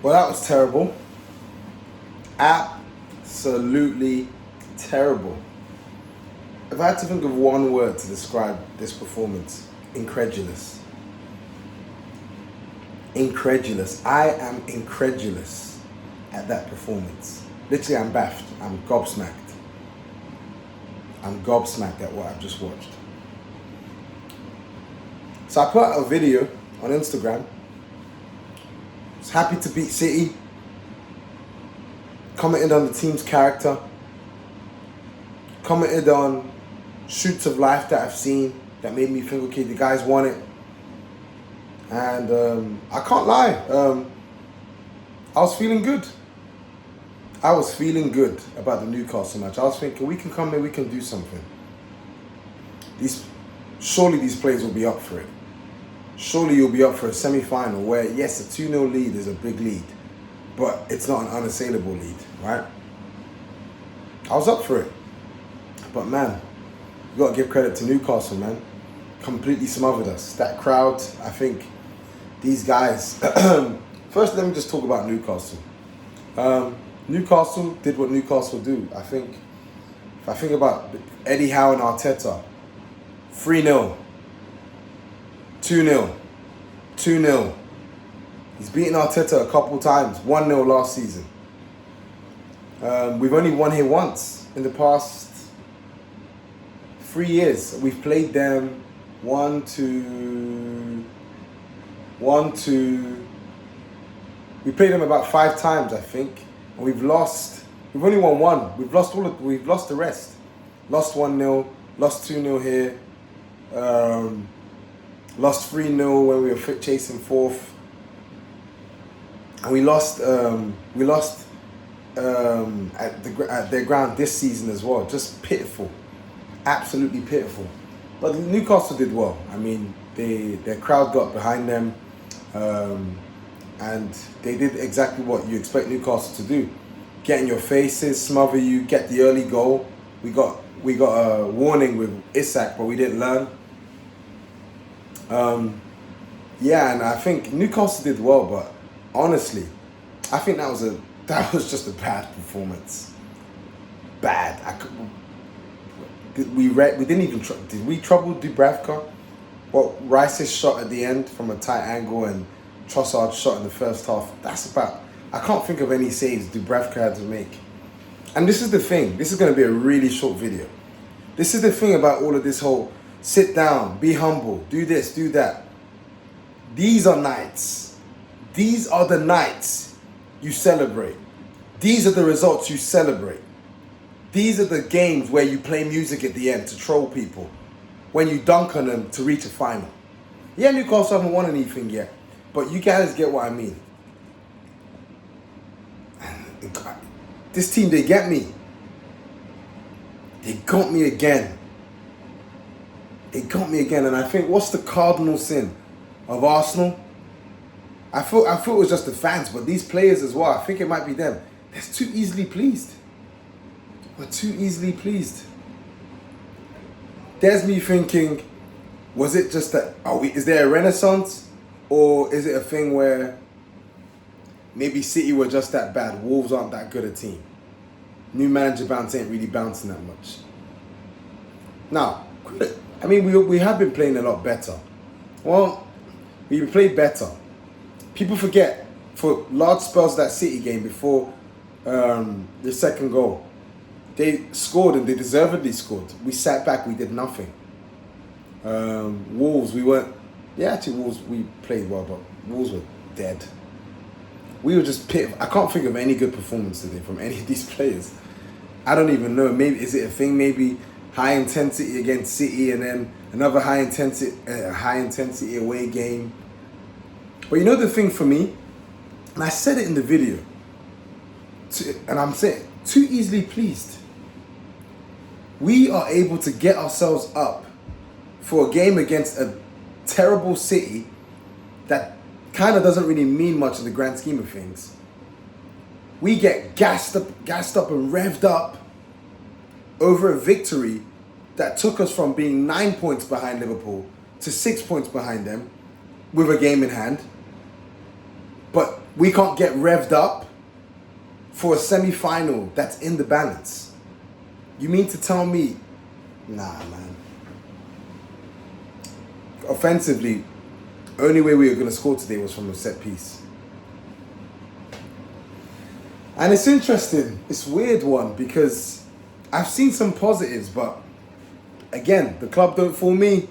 Well, that was terrible. Absolutely terrible. If I had to think of one word to describe this performance, incredulous. Incredulous. I am incredulous at that performance. Literally, I'm baffed. I'm gobsmacked. I'm gobsmacked at what I've just watched. So I put out a video on Instagram. I was happy to beat City. Commented on the team's character. Commented on shoots of life that I've seen that made me think, okay, the guys won it. And I can't lie, I was feeling good. I was feeling good about the Newcastle match. I was thinking, we can come here, we can do something. Surely these players will be up for it. Surely you'll be up for a semi-final where, yes, a 2-0 lead is a big lead, but it's not an unassailable lead, right? I was up for it. But man, you got to give credit to Newcastle, man. Completely smothered us. That crowd, I think, these guys... First, let me just talk about Newcastle. Newcastle did what Newcastle do. I think, if I think about Eddie Howe and Arteta, 3-0, 2-0, 2-0. He's beaten Arteta a couple times, 1-0 last season. We've only won here once in the past 3 years. We've played them one, two. We played them about 5 times, I think. And we've lost. We've only won one. We've lost the rest. Lost 1-0. Lost 2-0 here. Lost 3-0 when we were chasing fourth. And we lost at their ground this season as well. Just pitiful. Absolutely pitiful. But Newcastle did well. I mean, their crowd got behind them. And they did exactly what you expect Newcastle to do. Get in your faces, smother you, get the early goal. We got a warning with Isak, but we didn't learn. Yeah, and I think Newcastle did well, but honestly, I think that was just a bad performance. Bad. Did we trouble Dubravka? Well, Rice's shot at the end from a tight angle and Trossard's shot in the first half. I can't think of any saves Dubravka had to make. And this is the thing. This is going to be a really short video. This is the thing about all of this whole sit down, be humble, do this, do that. These are nights. These are the nights you celebrate. These are the results you celebrate. These are the games where you play music at the end to troll people. When you dunk on them to reach a final. Yeah, Newcastle haven't won anything yet. But you guys get what I mean. This team, they get me. They got me again. They got me again. And I think, what's the cardinal sin of Arsenal? I thought it was just the fans, but these players as well. I think it might be them. They're too easily pleased. We're too easily pleased. There's me thinking, was it just that, is there a renaissance? Or is it a thing where maybe City were just that bad, Wolves aren't that good a team? New manager bounce ain't really bouncing that much. Now, I mean, we have been playing a lot better. Well, we played better. People forget, for large spells of that City game before the second goal, they scored and they deservedly scored. We sat back, we did nothing. Wolves, Wolves, we played well, but Wolves were dead. We were just pitiful. I can't think of any good performance today from any of these players. I don't even know. Maybe, is it a thing? Maybe high intensity against City and then another high intensity away game. But you know the thing for me, and I said it in the video, and I'm saying, too easily pleased. We are able to get ourselves up for a game against a terrible City that kind of doesn't really mean much in the grand scheme of things. We get gassed up and revved up over a victory that took us from being 9 points behind Liverpool to 6 points behind them with a game in hand. But we can't get revved up for a semi-final that's in the balance. You mean to tell me, nah, man. Offensively, only way we were going to score today was from a set piece. And it's interesting. It's a weird one because I've seen some positives, but again, the club don't fool me.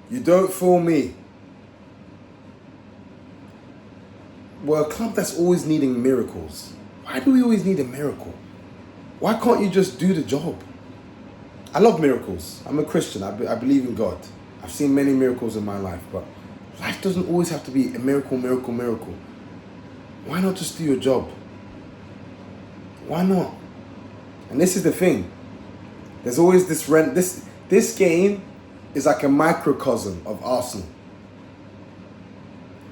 You don't fool me. We're a club that's always needing miracles. Why do we always need a miracle? Why can't you just do the job? I love miracles. I'm a Christian. I believe in God. I've seen many miracles in my life, but life doesn't always have to be a miracle, miracle, miracle. Why not just do your job? Why not? And this is the thing. There's always this game is like a microcosm of Arsenal.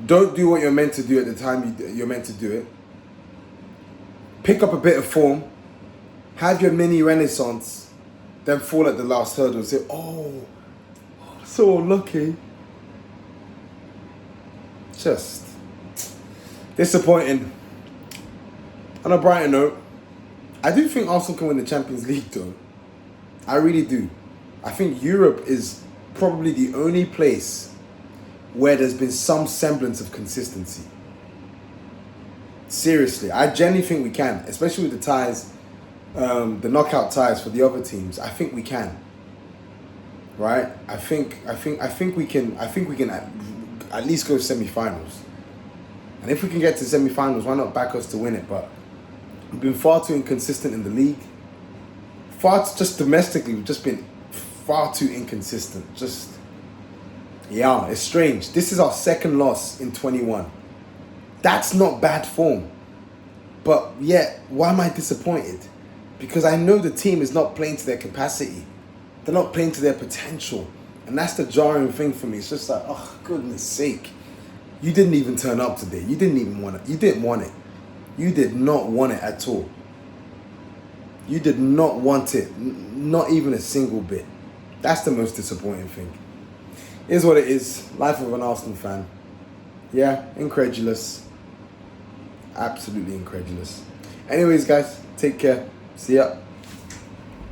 Don't do what you're meant to do at the time you're meant to do it. Pick up a bit of form. Have your mini renaissance. Then fall at the last hurdle and say, oh, so unlucky. Just disappointing. On a brighter note, I do think Arsenal can win the Champions League though. I really do. I think Europe is probably the only place where there's been some semblance of consistency. Seriously, I genuinely think we can, especially with the ties, the knockout ties for the other teams. I think we can. Right? I think we can at least go semi-finals. And if we can get to semi-finals, why not back us to win it? But we've been far too inconsistent in the league. Just domestically, we've just been far too inconsistent. Yeah, it's strange. This is our second loss in 21. That's not bad form. But yet, why am I disappointed? Because I know the team is not playing to their capacity. They're not playing to their potential. And that's the jarring thing for me. It's just like, oh, goodness sake. You didn't even turn up today. You didn't even want it. You didn't want it. You did not want it at all. You did not want it. Not even a single bit. That's the most disappointing thing. It is what it is. Life of an Arsenal fan. Yeah, incredulous. Absolutely incredulous. Anyways, guys, take care. See ya.